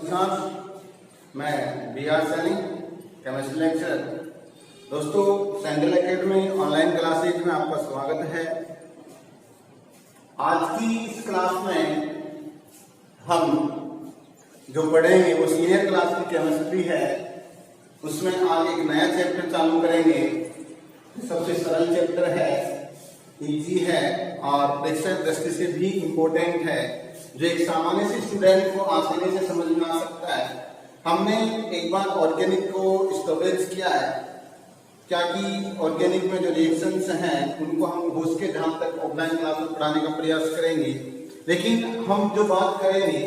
नमस्कार, मैं B R Saini, chemistry lecturer. दोस्तों, सैंडल एकेडमी ऑनलाइन क्लासेज में आपका स्वागत है। आज की इस क्लास में हम जो पढ़ेंगे वो सीनियर क्लास की केमिस्ट्री है। उसमें आज एक नया चैप्टर चालू करेंगे। सबसे सरल चैप्टर है, इजी है और परीक्षा दृष्टि से भी इम्पोर्टेंट है, जो एक सामान्य से स्टूडेंट को आसानी से समझ में आ सकता है। हमने एक बार ऑर्गेनिक को स्टोरेज किया है, क्या कि ऑर्गेनिक में जो रिएक्शंस हैं उनको हम घुस के जहां तक ऑफलाइन क्लास में पढ़ाने का प्रयास करेंगे। लेकिन हम जो बात करेंगे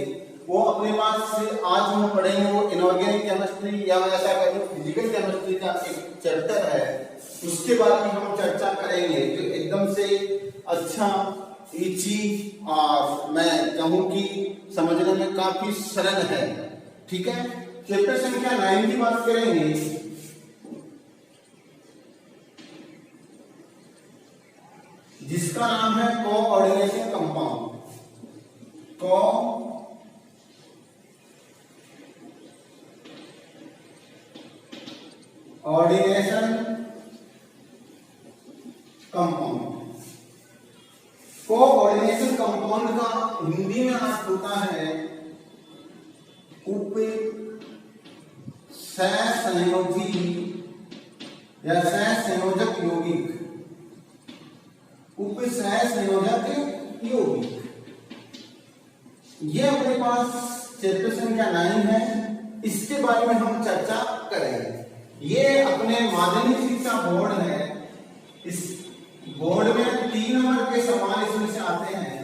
वो अपने पास से आज हम पढ़ेंगे वो इनऑर्गेनिक केमिस्ट्री या ऐसा कहें फिजिकल केमिस्ट्री का एक चैप्टर है, उसके बारे में हम चर्चा करेंगे जो एकदम से अच्छा, इजी और मैं कहूं कि समझने में काफी सरल है। ठीक है, चैप्टर संख्या 9 की बात करेंगे। जिसका नाम है coordination compound. Coordination compound. Coordination compound का हिंदी में अर्थ होता है सहसंयोजी या सहसंयोजक यौगिक। सहसंयोजक यौगिक, ये अपने पास चैप्टर संख्या 9 है। इसके बारे में हम चर्चा करेंगे। ये अपने माध्यमिक शिक्षा बोर्ड है। इस बोर्ड में 3 नंबर के सवाल इसमें से आते हैं।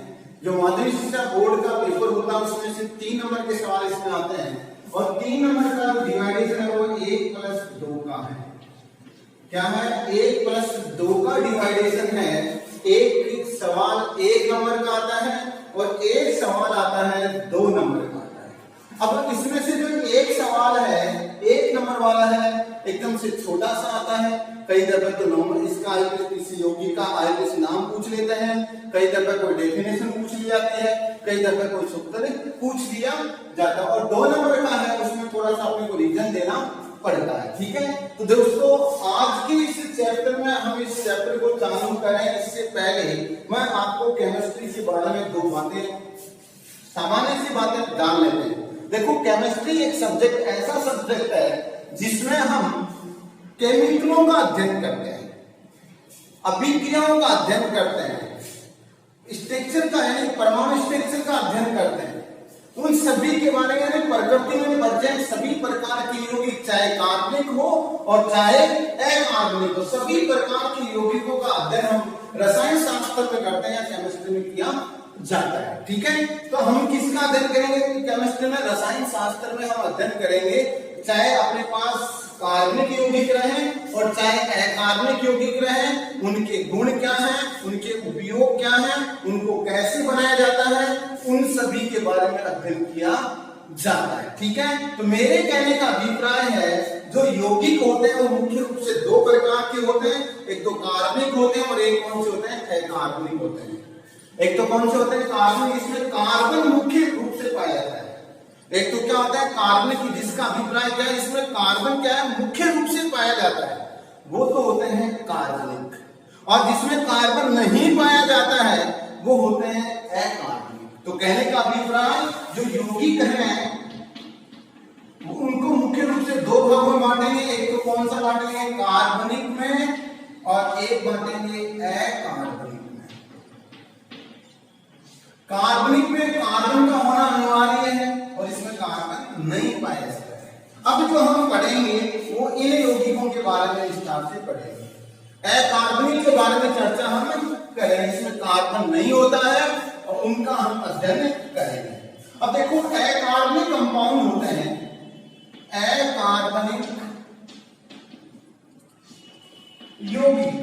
जो माध्यमिक शिक्षा बोर्ड का पेपर होता है उसमें से 3 नंबर के सवाल इसमें आते हैं और 3 नंबर का जो डिवाइडेशन है वो 1+2 का है। क्या है? 1+2 का डिवाइडेशन है। एक सवाल 1 नंबर का आता है और एक सवाल आता है 2 नंबर का आता है। अब इसमें से जो एक सवाल है 1 नंबर वाला है, एकदम से छोटा सा आता है। कई दफे तो नॉर्मल इसका किसी यौगिक का आयुर्वेद नाम पूछ लेते हैं, कई दफे कोई डेफिनेशन पूछ ली जाती है, कई दफे कोई सूत्र पूछ लिया जाता है और 2 नंबर का है उसमें थोड़ा सा अपने को रीजन देना पड़ता है। ठीक है, तो दोस्तों आज के इस चैप्टर में हम इस चैप्टर को चालू करें इससे पहले मैं आपको केमिस्ट्री के बारे में 2 बातें, सामान्य सी बातें जान लेते हैं। देखो, केमिस्ट्री एक सब्जेक्ट, ऐसा सब्जेक्ट है जिसमें हम केमिकलों का अध्ययन करते हैं, अभिक्रियाओं का अध्ययन करते हैं, स्ट्रक्चर का यानी परमाणु स्ट्रक्चर का अध्ययन करते हैं। उन सभी के बारे में प्रकृति में बचे सभी प्रकार के यौगिक, चाहे कार्बनिक हो और चाहे अकार्बनिक हो, सभी प्रकार के यौगिकों का अध्ययन हम रसायन शास्त्र में करते हैं, केमिस्ट्री में किया जाता है। ठीक है, तो हम किसका अध्ययन करेंगे केमिस्ट्री में? रसायन शास्त्र में हम अध्ययन करेंगे, चाहे अपने पास कार्बनिक यौगिक रहे और चाहे अकार्बनिक यौगिक रहे, उनके गुण क्या हैं, उनके उपयोग क्या हैं, उनको कैसे बनाया जाता है, उन सभी के बारे में अध्ययन किया जाता है। ठीक है, तो मेरे कहने का अभिप्राय है जो यौगिक होते हैं वो मुख्य रूप से 2 प्रकार के होते हैं। एक तो कार्बनिक होते हैं और एक कौन से होते हैं? अकार्बनिक होते हैं। एक तो कौन से होते हैं? कार्बनिक। इसमें कार्बन मुख्य रूप से पाया जाता है। एक तो क्या होता है? कार्बनिक, जिसका अभिप्राय क्या है? इसमें कार्बन क्या है? मुख्य रूप से पाया जाता है, वो तो होते हैं कार्बनिक। और जिसमें कार्बन नहीं पाया जाता है वो होते हैं अकार्बनिक। तो कहने का अभिप्राय जो यौगिक हैं उनको मुख्य रूप से 2 भागों में बांटेंगे। एक तो कौन सा बांटेंगे? कार्बनिक में, और एक बांटेंगे अकार्बनिक में। कार्बनिक में कार्बन का होना अनिवार्य है और इसमें कार्बन नहीं पाया जाता है। अब जो हम पढ़ेंगे वो इन यौगिकों के बारे में विस्तार से पढ़ेंगे। अकार्बनिक के बारे में चर्चा हम करेंगे, इसमें कार्बन नहीं होता है और उनका हम अध्ययन करेंगे। अब देखो, अकार्बनिक कंपाउंड होते हैं, अकार्बनिक यौगिक।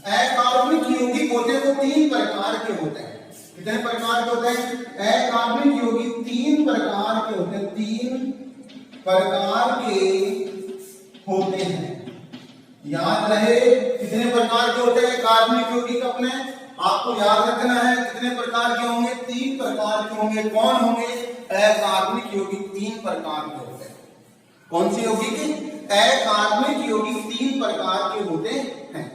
अकार्बनिक यौगिक होते हैं वो 3 प्रकार के होते हैं। कितने प्रकार के होते हैं? अकार्बनिक यौगिक 3 प्रकार के होते हैं। 3 प्रकार के होते हैं। याद रहे कितने प्रकार के होते हैं कार्बनिक यौगिक? अपने आपको याद रखना है कितने प्रकार के होंगे? 3 प्रकार के होंगे। कौन होंगे? अकार्बनिक यौगिक 3 प्रकार के होते हैं। कौन सी यौगिक? अकार्बनिक यौगिक 3 प्रकार के होते हैं।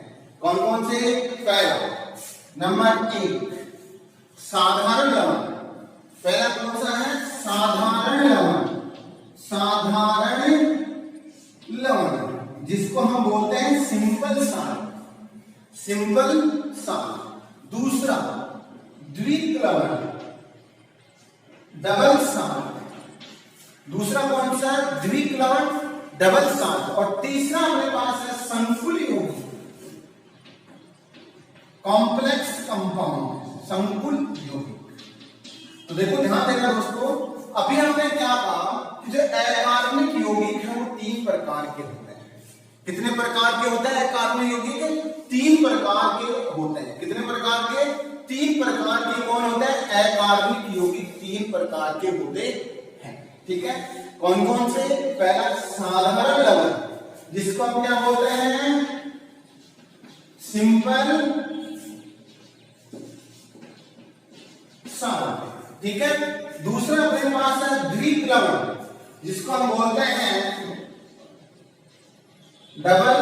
कौन कौन से? पहला नंबर 1 साधारण लवण। पहला कौन सा है? साधारण लवण। साधारण लवण जिसको हम बोलते हैं सिंपल सॉल्ट। Simple salt. दूसरा द्विक लवण, डबल सॉल्ट। दूसरा कौन सा? द्विक लवण, डबल सॉल्ट। और तीसरा हमारे पास है संकुल यौगिक, कॉम्प्लेक्स कंपाउंड, संकुल यौगिक। तो देखो ध्यान देना दोस्तों, अभी हमने क्या कहा कि जो अकार्बनिक यौगिक है वो 3 प्रकार के होते हैं। कितने प्रकार के होते हैं अकार्बनिक यौगिक? 3 प्रकार के होते हैं। कितने प्रकार के? 3 प्रकार के कौन होते हैं? अकार्बनिक यौगिक 3 प्रकार के होते हैं। ठीक है, कौन कौन से? पहला साधारण लवण जिसको हम क्या बोलते हैं? Simple salt. ठीक है, दूसरा अपने पास है द्विक लवण जिसको हम बोलते हैं डबल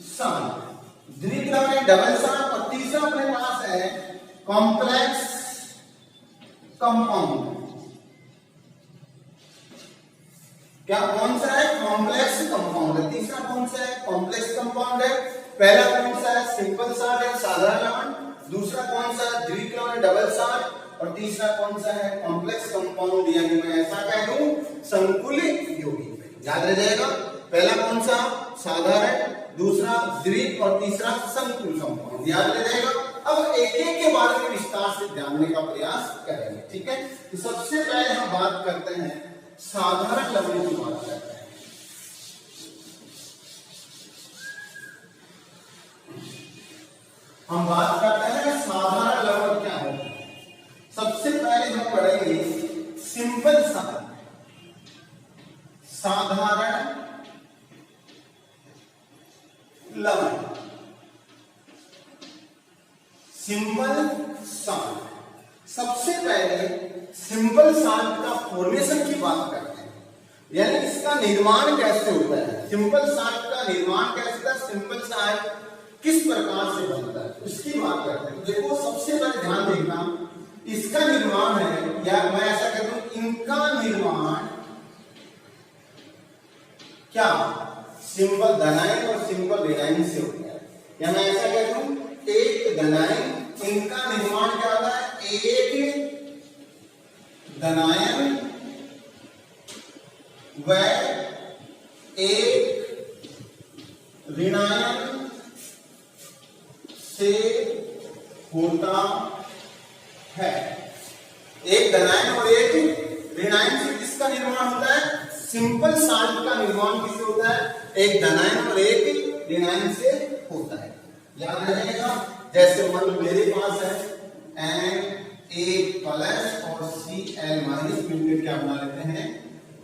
सॉल्ट। द्विक लवण, डबल सॉल्ट। और तीसरा अपने पास है कॉम्प्लेक्स कंपाउंड। क्या कौन सा है? कॉम्प्लेक्स कंपाउंड है। तीसरा कौन सा है? कॉम्प्लेक्स कंपाउंड है। पहला कौन सा है? सिंपल सॉल्ट है, साधारण लवण। दूसरा कौन सा? द्विक लवण, डबल सॉल्ट। और तीसरा कौन सा है? कॉम्प्लेक्स कंपाउंड, यानी मैं ऐसा कह दूं संकुल यौगिक। याद रह जाएगा, पहला कौन सा? साधारण, दूसरा द्विक और तीसरा संकुल कंपाउंड। याद रह जाएगा। अब एक एक के बारे में विस्तार से जानने का प्रयास करेंगे। ठीक है, तो सबसे पहले हम बात करते हैं साधारण लवण की बात करते हैं। हम बात करते हैं साधारण लवण क्या होता है। सबसे पहले हम पढ़ेंगे सिंपल सॉल्ट। साधारण लवण, सिंपल सॉल्ट। सबसे पहले सिंपल सॉल्ट का फॉर्मेशन की बात करते हैं, यानी इसका निर्माण कैसे होता है। सिंपल सॉल्ट का निर्माण कैसे होता है, सिंपल सॉल्ट किस प्रकार से बनता है उसकी बात करते हैं। देखो सबसे पहले ध्यान देखना, इसका निर्माण है, या मैं ऐसा कहता हूं इनका निर्माण क्या सिंपल धनायन और सिंपल ऋणायन से होता है। या मैं ऐसा कहता हूं एक धनायन, इनका निर्माण क्या होता है? एक धनायन व एक ऋणायन से होता है। एक धनायन और एक ऋणायन से किसका निर्माण होता है? सिंपल सॉल्ट का निर्माण किससे होता है? एक धनायन और एक ऋणायन से होता है। याद रखिएगा, जैसे मान लो मेरे पास है Na प्लस और Cl माइनस मिलकर क्या बना लेते हैं?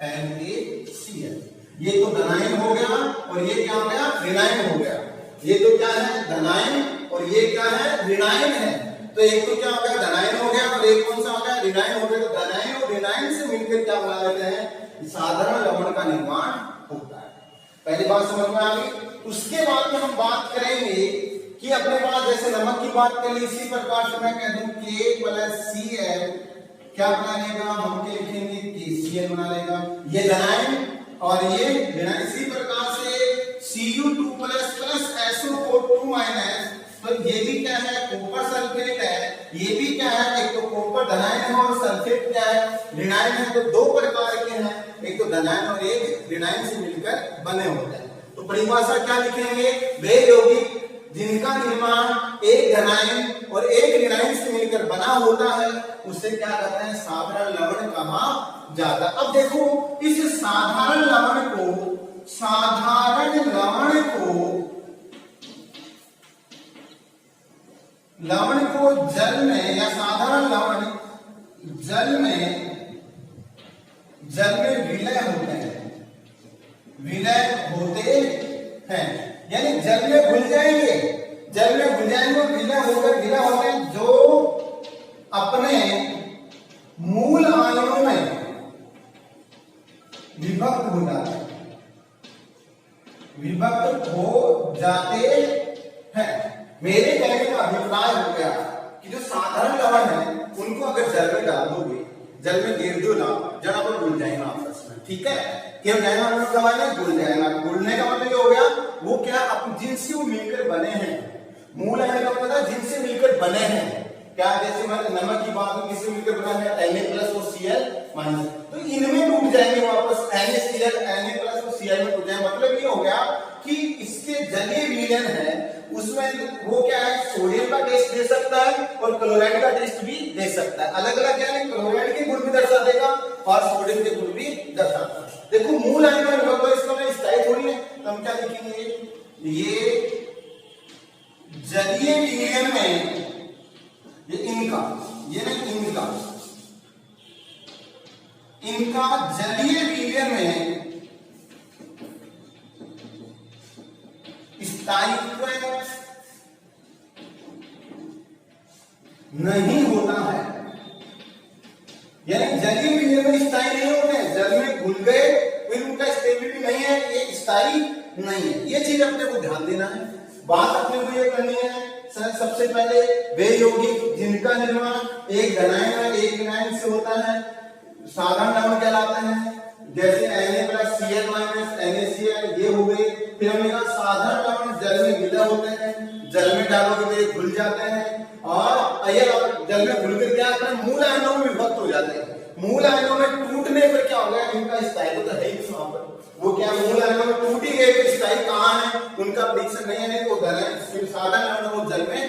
NaCl। ये तो धनायन हो गया और ये क्या हो गया? ऋणायन हो गया। ये तो क्या है? धनायन और ये क्या है? ऋणायन है। तो एक तो क्या हो गया? धनायन हो गया और एक कौन सा हो गया? ऋणायन हो गया। तो धनायन और ऋणायन से मिलकर क्या बना लेते हैं? साधारण लवण का निर्माण होता है। पहली बात समझ में आ गई। उसके बाद में हम बात करेंगे कि अपने पास जैसे नमक की बात कर ली, इसी प्रकार से मैं कह दूं K प्लस Cl क्या बना लेगा? हम क्या लिखेंगे? KCl बना लेगा। ये धनायन और ये ऋणायन। इसी प्रकार से Cu2 plus plus SO4 minus, तो ये भी क्या है? कॉपर सल्फेट है। ये भी क्या है? एक तो कॉपर धनायन है और सल्फेट क्या है? ऋणायन है। तो दो प्रकार के हैं, एक तो धनायन और एक ऋणायन से मिलकर बने होते हैं। तो परिभाषा क्या लिखेंगे? वे यौगिक जिनका निर्माण एक धनायन और एक ऋणायन से मिलकर बना होता है उसे क्या कहते हैं? साधारण लवण कहा जाता है। अब देखो इस साधारण लवण को जल में, या साधारण लवण जल में विलय होते हैं। विलय होते हैं यानी जल में घुल जाएंगे, जल में घुल जाएंगे और विलय होते हैं, जो अपने मूल आयनों में विभक्त हो जाते हैं, विभक्त हो जाते हैं। मेरे कहने का अभिप्राय हो गया कि जो साधारण लवण है उनको अगर जल में डाल दोगे, जल में गिर दो ना, जरा पर घुल जाएगा आपस में, ठीक है। क्या जाएगा, हम लोग दवाएं घुल जाएगा। घुलने का मतलब ये हो गया, वो क्या अब जिनसे वो मिलकर बने हैं, मूल आयन का मतलब जिनसे मिलकर बने हैं। क्या जैसे नमक की बात में किससे मिलकर बना है, Na+ और Cl-, तो इनमें टूट जाएंगे वापस, NaCl Na+ और Cl में टूट जाएंगे। मतलब ये हो गया कि इसके जलीय विलयन है उसमें वो क्या है, सोडियम का टेस्ट दे सकता है और क्लोराइड का टेस्ट भी दे सकता है। अलग अलग क्या है, क्लोराइड के गुण भी दर्शा देगा और सोडियम के गुण भी दर्शाता है। देखो मूल आयन में विभक्त, इसका मैं स्थायी थोड़ी है, तो हम क्या लिखेंगे, ये जलीय विलयन में, ये इनका, ये नहीं इनका जलीय विलयन में स्थायित्व नहीं होता है, यानी जलीय विलयन में स्थायी नहीं होते हैं, जल में घुल गए फिर उनका स्टेबिलिटी नहीं है, ये स्थायी नहीं है। ये चीज अपने को ध्यान देना है। बात अपने को ये करनी है सबसे पहले वे यौगिक जिनका निर्माण एक घनायन और एक विनायन से होता है साधारण लवण कहलाते हैं। जैसे Na+ Cl- NaCl ये हो गए। फिर हमने कहा साधारण लवण जल में विलय होते हैं, जल में डालोगे तो ये घुल जाते हैं और ये जल में घुल कर क्या होता है, मूल आयनों में विभक्त हो जाते हैं। मूल आयनों में टूटने पर क्या हो गया, इनका स्थायित्व तो है ही वहां पर, वो क्या मूल आयनों में टूट ही गए तो स्थायी कहाँ है, उनका परीक्षण नहीं है, तो साधारण लवण वो जल में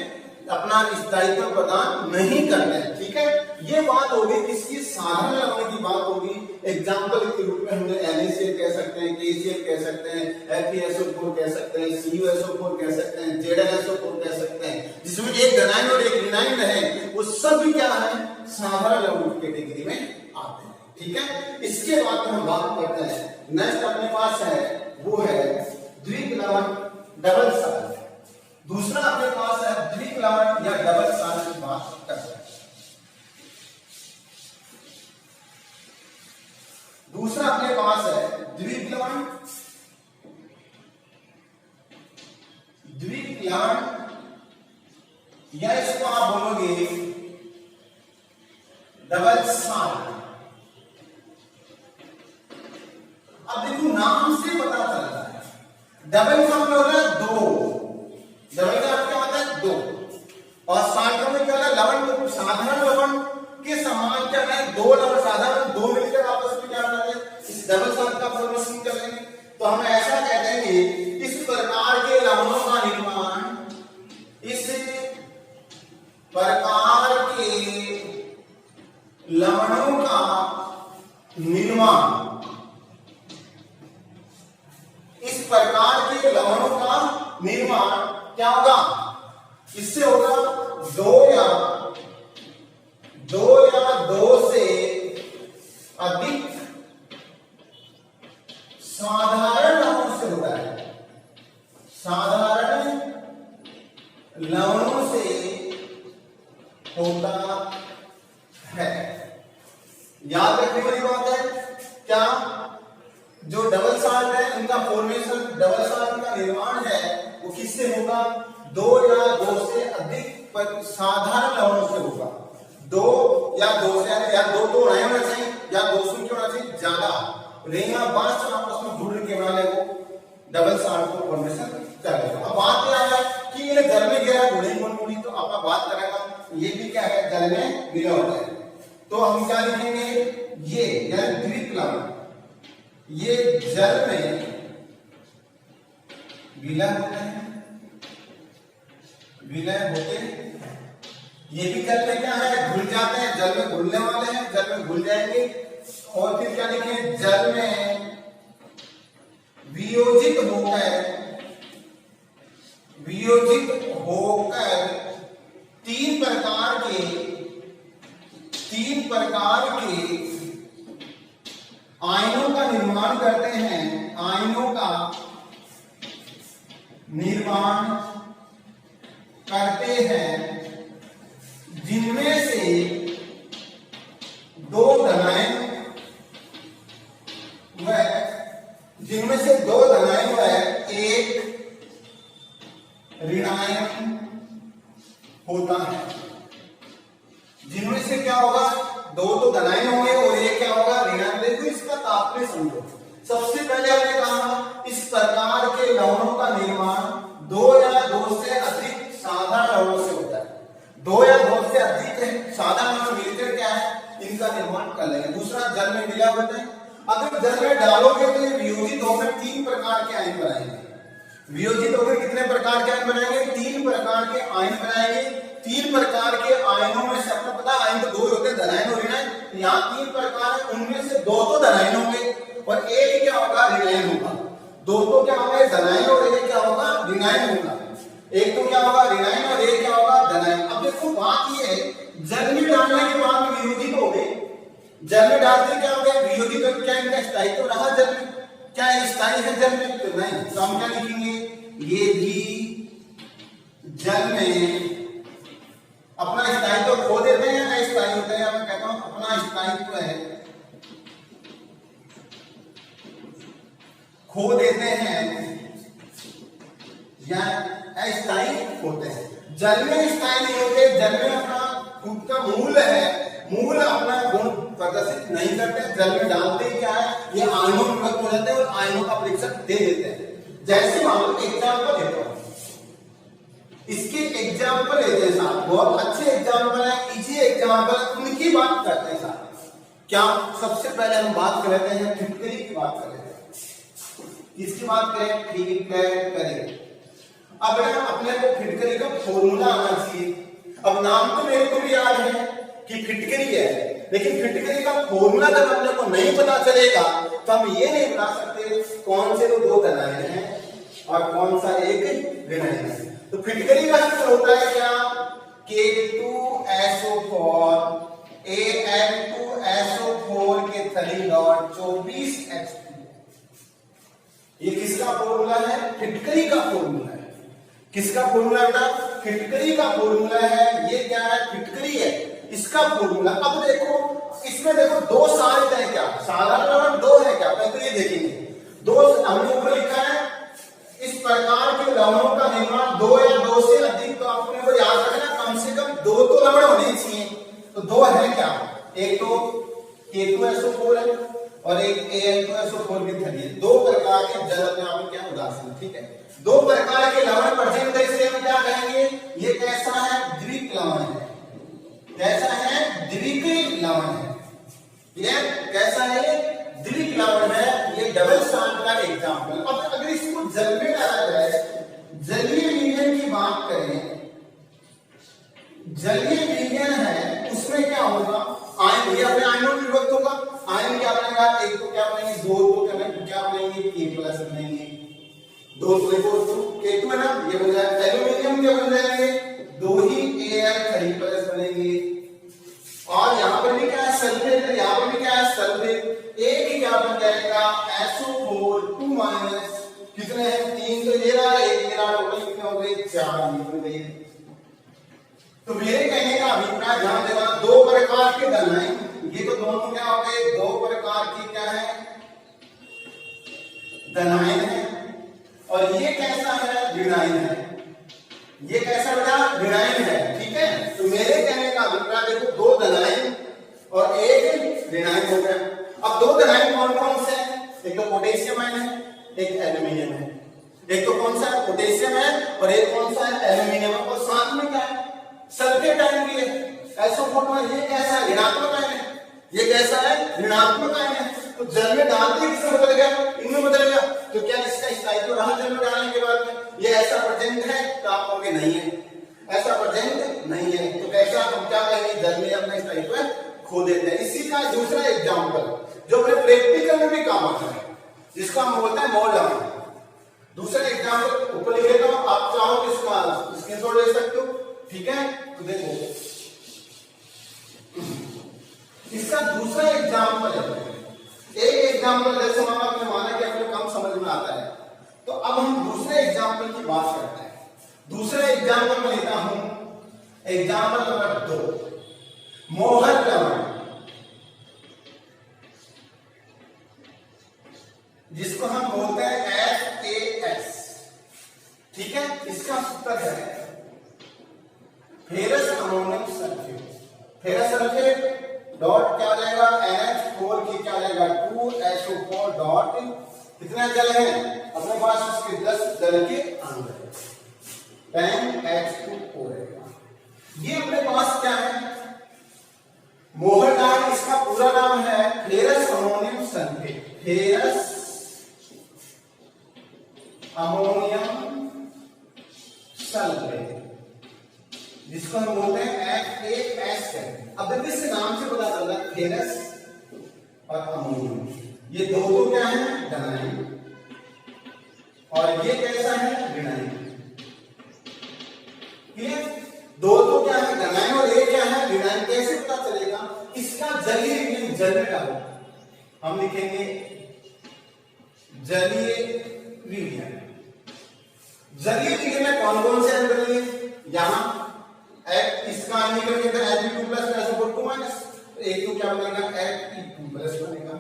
अपना स्थायित्व प्रदान नहीं करते हैं, ठीक है। ये बात होगी किसकी, साधारण लवण की बात होगी। एग्जाम्पल के रूप में हमने NaCl कह सकते हैं, KCl कह सकते हैं, FeSO4 कह सकते हैं, CuSO4 कह सकते हैं, ZnSO4 कह सकते हैं, जिसमें एक घनायन और एक विनायन है, वो सब क्या है, साधारण लवण कैटेगरी में आते हैं, ठीक है। इसके बाद हम बात करते हैं, नेक्स्ट अपने पास है वो है द्विक लवण डबल साल्ट। दूसरा अपने पास है द्विक लवण या डबल साल्ट की बात करते हैं। दूसरा अपने पास है द्विक लवण, या इसको आप बोलोगे डबल साल्ट। अब देखो नाम से पता चलता है, डबल का मतलब होता है दो, डबल का क्या होता है दो, और साल्ट का मतलब क्या होता है लवण, साधारण लवण के समान क्या है, दो लवण साधारण दो मिलकर आपस में क्या करते हैं, इस डबल साल्ट का फॉर्मेशन करेंगे। तो हम ऐसा कह देंगे इस प्रकार के लवणों का निर्माण, इस प्रकार के लवणों का निर्माण, इस प्रकार के लवणों का निर्माण क्या होगा, इससे होगा दो या दो से अधिक साधारण लवणों से होता है, साधारण लवणों से होता है। याद रखने वाली बात है क्या, जो डबल साल्ट है उनका फॉर्मेशन, डबल साल्ट का निर्माण है वो किससे होगा, दो या दो से अधिक साधारण लवणों से होगा। दो या दो से, या दो तो नहीं होना चाहिए, या दो से क्यों होना चाहिए, ज्यादा रेंगा बांस आपस में जुड़ के वाले को डबल साल्ट को फॉर्मेशन करेगा। अब बात क्या है कि ये जल में गिरा गुणी गुणी, तो आपका बात करेगा ये भी क्या है, जल में गिरा होता है। तो हम क्या लिखेंगे, ये द्विक लवण ये जल में विलय होते हैं, विलय होते, ये भी जल में क्या है, घुल जाते हैं, जल में घुलने वाले हैं, जल में घुल जाएंगे। और फिर क्या लिखें, जल में वियोजित होकर तीन प्रकार के आयनों का निर्माण करते हैं, आयनों का निर्माण करते हैं, जिनमें से जिनमें से दो धनायन है, एक ऋणायन होता है। जिनमें से क्या होगा, दो तो धनायन होंगे और एक क्या होगा, ऋणायन। देखो इसका तात्पर्य समझो। सबसे पहले हमने कहा इस प्रकार के लवणों का निर्माण दो या दो से अधिक साधारण लवणों से होता है। दो या दो से अधिक साधारण लवण मिलकर क्या है, इनका निर्माण कर लेंगे। दूसरा, जल में मिला होता है। अगर जल में डालोगे तो ये वियोजित होकर तीन प्रकार के आयन बनाएंगे। वियोजित होकर कितने प्रकार के आयन बनाएंगे, तीन प्रकार के आयन बनाएंगे। तीन प्रकार के आयनों में से आपको पता आयन तो दो होते हैं, धनायन और ऋणायन। यहाँ तीन प्रकार है, उनमें से दो तो धनायन होंगे और एक क्या होगा, ऋणायन होगा। दो तो क्या होगा, धनायन और एक क्या होगा, ऋणायन होगा। एक तो क्या होगा, ऋणायन और एक क्या होगा, धनायन। अब देखो बात ये है, जल में डालने के बाद वियोजित हो गए। जल में डालते क्या हो गया, वियोजित हो, क्या इनका स्थायी तो रहा जल में, क्या स्थायी है जल में, तो नहीं। तो हम क्या लिखेंगे, ये भी जल में अपना स्थायित्व तो खो देते हैं, अस्थायी होते हैं। मैं कहता हूं अपना स्थायित्व है खो देते हैं या अस्थायी होते हैं। जल में स्थायी नहीं होते, जल में अपना खुद का मूल है, मूल अपना गुण प्रदर्शित नहीं करते। जल में डालते क्या है, ये आयनों में विभक्त हो जाते हैं और आयनों का परीक्षण दे देते हैं। जैसे मान लो एग्जाम्पल लेते हैं, इसके एग्जाम्पल लेते हैं साहब, बहुत अच्छे एग्जाम्पल है, इजी एग्जाम्पल, उनकी बात करते हैं साहब। क्या, सबसे पहले हम बात कर लेते हैं फिटकरी की बात कर लेते हैं। किसकी बात करें, फिटकरी। अब अपने को फिटकरी का फॉर्मूला आना चाहिए। अब नाम तो मेरे को भी याद है कि फिटकरी है, लेकिन फिटकरी का फॉर्मूला जब अपने को नहीं पता चलेगा तो हम ये नहीं बता सकते कौन से तो दो धनायन है और कौन सा एक ऋणायन है। तो फिटकरी का सूत्र होता है क्या, K2SO4 Al2SO4 के 3 डॉट 24H2। ये किसका फॉर्मूला है, फिटकरी का फॉर्मूला है। किसका फॉर्मूला बेटा, फिटकरी का फॉर्मूला है। ये क्या है, फिटकरी है, इसका फॉर्मूला। अब देखो इसमें देखो दो सारे है क्या, साधारण लवण दो है क्या, पहले तो ये देखेंगे। दो हमने ऊपर लिखा है इस प्रकार के लवणों का निर्माण दो या दो से अधिक। तो आपने को याद रखना कम से कम दो तो लवण होने चाहिए। तो दो है क्या, एक तो K2SO4 है और एक Al2SO4 की धरी है। दो प्रकार के जल अपने आप क्या उदासीन, ठीक है। दो प्रकार के लवण प्रेजेंट है, इसे हम क्या कहेंगे, ये कैसा है, द्विक लवण है। कैसा है, द्विक लवण है। ये कैसा है, द्विक लवण है। ये डबल स्टैंड का एग्जांपल। अब अगर इसको जल में डाला जाए, जलीय विलयन की बात करें, जलीय विलयन है उसमें क्या होगा, आयन, ये अपने आयनों में विभक्त होगा। आयन क्या बनेगा, एक तो क्या बनेंगे, दो तो क्या बनेंगे, K+ बनेंगे। दो तो देखो K2 है ना, ये बन जाएगा एल्यूमिनियम के बन जाएंगे, दो ही Al3+ बनेंगे। और यहाँ पर भी क्या है, सल्फेट, यहाँ पर भी क्या है, सल्फेट। एक ही क्या बन जाएगा, SO4 2- कितने हैं, तीन तो ये रहा, एक ये रहा, टोटल कितने हो गए, 4 हो गए। तो मेरे कहने का अभिप्राय ध्यान देना, दो प्रकार के धनायन, ये तो दोनों क्या हो गए, दो प्रकार की क्या है, धनायन है। और ये कैसा है, ऋणायन है। ये कैसा बेटा, ऋणायन है, ठीक है। तो मेरे कहने का अभिप्राय देखो, दो धनायन और एक ऋणायन हो गया। अब दो धनायन कौन कौन से हैं, एक तो पोटेशियम आयन है, एक एल्यूमिनियम है। एक तो कौन सा है, पोटेशियम है, और एक कौन सा है, एल्यूमिनियम है। और साथ में क्या है, सल्फेट आयन भी है, SO4 में। ये कैसा है, ऋणात्मक आयन है। ये कैसा है, ऋणात्मक आयन है। तो जल में डालते ही किसमें बदल गया, इनमें बदल गया। तो क्या इसका स्थायित्व रहा जल में डालने के बाद में, ये ऐसा प्रेजेंट है, तो आप कहोगे नहीं है, ऐसा प्रेजेंट नहीं है। तो कैसा, हम क्या कहेंगे, जल में अपना स्थायित्व खो देते हैं। इसी का दूसरा एग्जाम्पल जो अपने प्रैक्टिकल में भी काम आता है, जिसको हम बोलते हैं मोल लवण। दूसरा एग्जाम्पल ऊपर लिख लेता हूं, आप चाहो तो इसका स्क्रीनशॉट ले सकते हो, ठीक है। तो देखो इसका दूसरा एग्जाम्पल है, एक एग्जाम्पल जैसे आपने माना कि आपको कम समझ में आता है, तो अब हम दूसरे एग्जाम्पल की बात करते हैं। दूसरा एग्जाम्पल में लेता हूं एग्जाम्पल नंबर 2, मोहर लवण। जिसको हम बोलते हैं FAS। ठीक है, इसका सूत्र है ferrous ammonium sulphate. Ferrous sulphate dot क्या आ जाएगा, NH4 की क्या आ जाएगा 2SO4 डॉट कितना जल है अपने पास, उसके 10 जल के अणु है, 10H2O रहेगा। ये अपने पास क्या है, मोहर नाम, इसका पूरा नाम है ferrous ammonium sulphate. Ferrous ammonium sulphate, जिसको हम बोलते हैं FAS। अब देखिए इसके नाम से पता चल रहा है फेरस और अमोनियम, ये दो क्या है धनायन, और ये कैसा है ऋणायन। क्लियर, दो तो क्या है धनायन और ये क्या है ऋणायन। कैसे पता चलेगा, इसका जलीय विलयन जल में डालो, हम लिखेंगे जलीय विलयन। जलीय विलयन में कौन कौन से अणु बनेंगे, यहां इसका अणुकरण के अंदर Fe2+ SO4 एक तो क्या बनेगा Fe2+ बनेगा।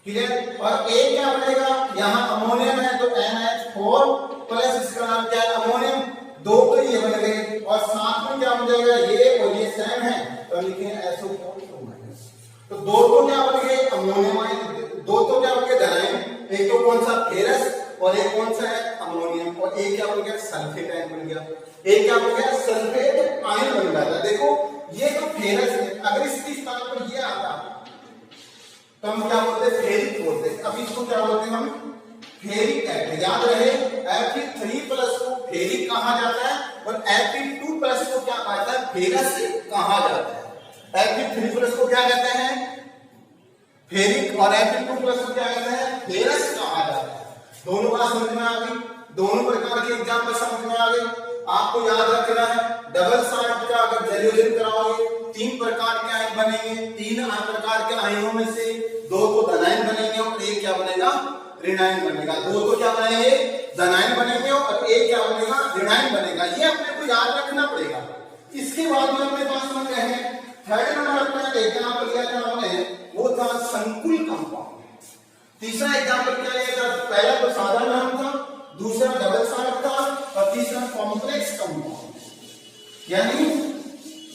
क्लियर, और एक क्या बनेगा, यहां अमोनियम है तो NH4 प्लस इसका नाम क्या है अमोनियम, दो तो ये बन गए, और साथ में क्या बन जाएगा ये और ये सेम है तो लिखेंगे SO4। तो दो तो क्या बन गए अमोनियम, दो तो क्या बन गए धनायन, एक तो कौन सा फेरस और एक कौन सा है अमोनियम, और एक क्या बन गया सल्फेट आयन बन गया, एक क्या बन गया सल्फेट आयन बन गया। देखो ये तो फेरस है, अगर इसके स्थान पर ये आता तो हम क्या बोलते हैं फेरिक बोलते हैं। अब इसको क्या बोलते हैं हम फेरिक एसिड। याद रहे Fe3+ को फेरिक कहा जाता है और Fe2+ को क्या कहता है फेरस कहा जाता है। Fe3+ को क्या कहते हैं फेरिक और Fe2+ को क्या कहते हैं फेरस कहा जाता है। दोनों बात समझ में आ गई, दोनों प्रकार के एग्जाम्पल समझ में आ गए। आपको याद रखना है डबल साल्ट का अगर जलीयोजन कराओगे 3 प्रकार के आयन बनेंगे, 3 प्रकार के आयनों में से 2 तो धनायन बनेंगे और एक क्या बनेगा ऋणायन बनेगा। 2 तो क्या बनेंगे धनायन बनेंगे और एक क्या बनेगा ऋणायन बनेगा। ये अपने को याद रखना पड़ेगा। इसके बाद में अपने पास में क्या है, थर्ड नंबर पर एग्जाम्पल लिया था हमने, वो था संकुल कंपाउंड। तीसरा एग्जाम्पल क्या लिया था, पहला तो साधारण नाम था, दूसरा डबल साल्ट था और तीसरा कॉम्प्लेक्स कंपाउंड यानी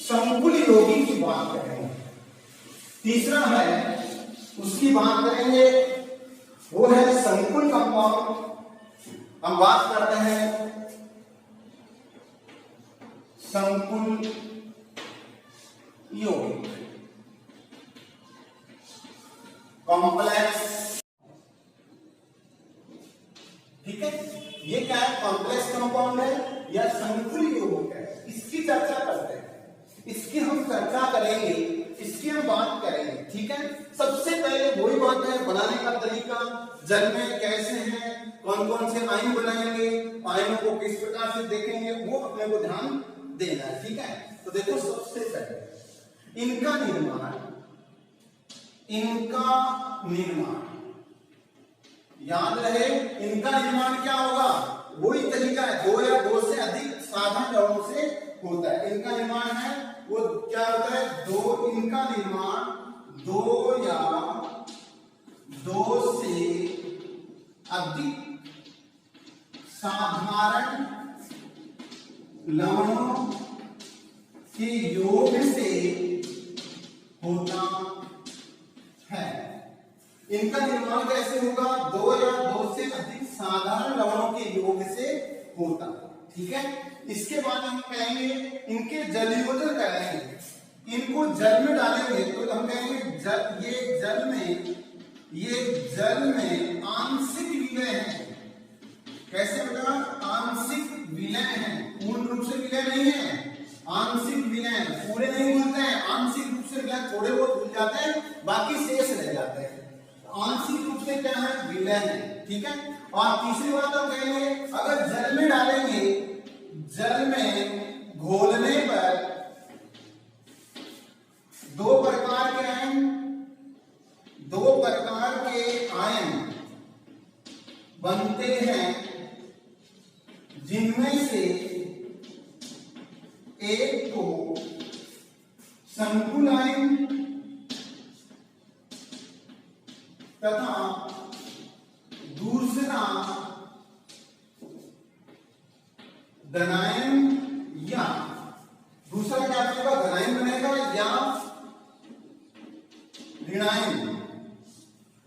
संकुल यौगिक की बात करेंगे। तीसरा है उसकी बात करेंगे वो है संकुल कंपाउंड। हम बात करते हैं संकुल यौगिक कॉम्प्लेक्स। ठीक है, ये क्या है कॉम्प्लेक्स कंपाउंड है या संकुल यौगिक है, इसकी चर्चा करते हैं। इसकी हम चर्चा करेंगे, इसकी हम बात करेंगे। ठीक है, सबसे पहले वही बात है बनाने का तरीका, जल में कैसे है, कौन कौन से आयन बनाएंगे, आयनों को किस प्रकार से देखेंगे, वो अपने को ध्यान देना है। ठीक है, तो देखो सबसे पहले इनका निर्माण याद रहे, इनका निर्माण क्या होगा, वही तरीका है, 2 या 2 से अधिक साधारण लवणों से होता है। इनका निर्माण है वो क्या होता है, इनका निर्माण 2 या 2 से अधिक साधारण लवणों के योग से होता है। इनका निर्माण कैसे होगा, 2 या 2 से अधिक साधारण लवणों के योग से होता है। ठीक है, इसके बाद हम कहेंगे इनके जलीयोजन करेंगे, इनको जल में डालेंगे तो हम कहेंगे ये जल में आंशिक विलय है। कैसे बेटा, आंशिक विलय है, पूर्ण रूप से विलय नहीं है, आंशिक विलय, पूरे नहीं मिलते हैं, आंशिक रूप से विलय, थोड़े बहुत मिल जाते हैं, बाकी शेष रह जाते हैं। आंशिक रूप से क्या है विलय है। ठीक है, और तीसरी बात हम कहेंगे अगर जल में डालेंगे, जल में घोलने पर 2 प्रकार के आयन बनते हैं, जिनमें से एक को संकुल आयन तथा दूसरा धनायन या दूसरा क्या बनेगा, धनायन बनेगा या ऋणायन,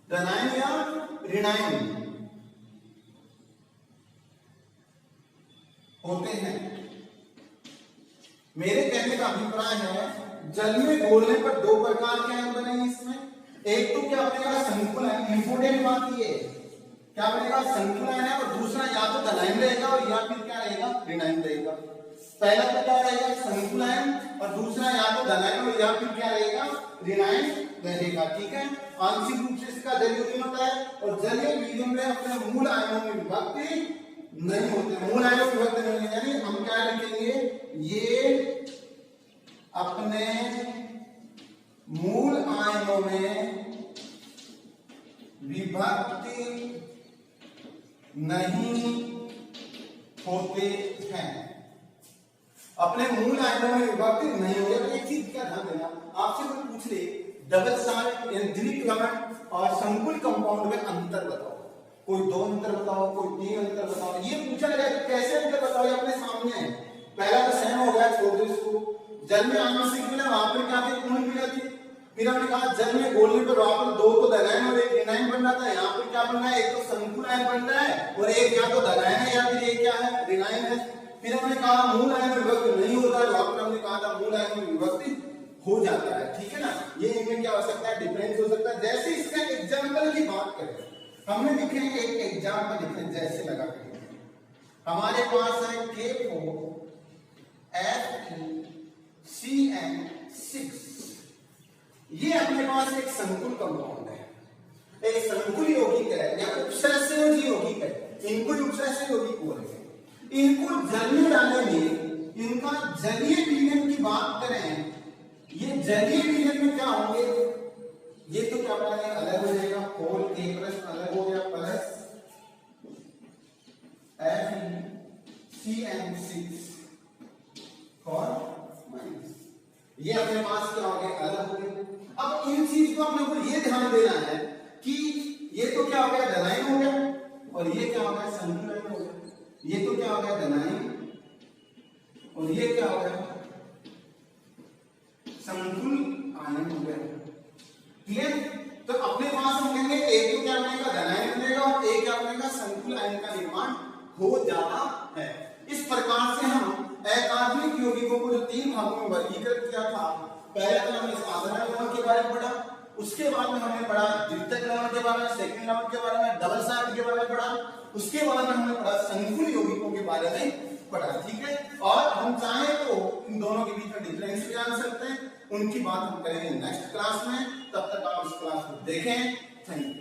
धनायन या ऋणायन होते हैं। मेरे कहने का अभिप्राय है जल में घोलने पर दो प्रकार के आयन बनेंगे इसमें। एक तो क्या बनेगा, संकुलन, इंपोर्टेंट बात ये क्या बनेगा, संकुलन है, और दूसरा या तो धनायन रहेगा और या फिर क्या रहेगा, ऋणायन रहेगा। पहला तो क्या रहेगा, संकुलन, और दूसरा या तो धनायन और या फिर क्या रहेगा, ऋणायन रहेगा। ठीक है, आंशिक रूप से इसका जल यूनियन होता है, और जलीय विलयन में अपने मूल आयनों में विभक्ति नहीं होते, मूल आयनों में विभक्ति नहीं होते, यानी हम क्या लिखेंगे, ये अपने मूल आयनों में विभक्ति नहीं होते हैं, अपने मूल आयनों में विभक्ति नहीं होते। तो एक चीज का ध्यान देना, आपसे कोई पूछ ले डबल सॉल्ट या द्विप्लवक और संकुल कंपाउंड में अंतर बताओ, कोई दो अंतर बताओ, कोई तीन अंतर बताओ, ये पूछा गया तो कैसे अंतर बताओ, ये अपने सामने है। पहला तो सेम हो गया, छोड़ दो इसको। जल में आंशिक मिला, वहां पर क्या थी, पूर्ण मिला थी। फिर हमने कहा जल में घोलने पर वहां पर दो तो धनायन और एक ऋणायन बन रहा था, यहाँ पर क्या बन रहा है, एक तो संकुल आयन बन रहा है और एक या तो धनायन है या फिर एक क्या है, ऋणायन है। फिर हमने कहा मूल आयन में विभक्ति नहीं होता है, वहां पर हमने कहा था मूल आयन में विभक्ति हो जाता है। ठीक है ना, ये इनमें क्या हो सकता है, डिफरेंस हो सकता है। जैसे इसका एग्जाम्पल की बात करें, हमने लिखे एक एग्जाम्पल लिखे, जैसे लगा के हमारे पास है K4Fe6, ये अपने पास एक संकुल कंपाउंड है, एक संकुल यौगिक है या उपसंयोजी यौगिक है, इनको उपसंयोजी यौगिक बोलते हैं। इनको जल में डालेंगे, इनका जलीय विलयन की बात करें, ये जलीय विलयन में क्या होंगे, ये तो क्या बनेगा, अलग हो जाएगा, 4K प्लस अलग हो गया प्लस FeCN6 और माइनस, ये अपने पास क्या हो गया, अलग हो गया। अब इन चीज को अपने को ये ध्यान देना है कि ये तो क्या हो गया, धनायन हो गया, और ये क्या हो गया, संकुल आयन हो गया। ये तो क्या हो गया, धनायन, और ये क्या हो गया, संकुल आयन हो गया। क्लियर? तो अपने पास हम कहेंगे एक तो क्या बनेगा, धनायन बनेगा, और एक क्या बनेगा, संकुल आयन का निर्माण हो जाता है। इस प्रकार से हम अकार्बनिक यौगिकों को जो तीन भागों में वर्गीकृत किया था, पहले तो हमने साधारण लवण के बारे में पढ़ा, उसके बाद में हमने पढ़ा द्वितीयक लवण के बारे में, सेकंड लवण के बारे में, डबल सॉल्ट के बारे में पढ़ा, उसके बाद में हमने पढ़ा संकुल यौगिकों के बारे में पढ़ा। ठीक है, और हम चाहे तो इन दोनों के बीच में डिफरेंस भी जान सकते हैं, उनकी बात हम करेंगे नेक्स्ट क्लास में। तब तक आप इस क्लास को देखें। Thank you.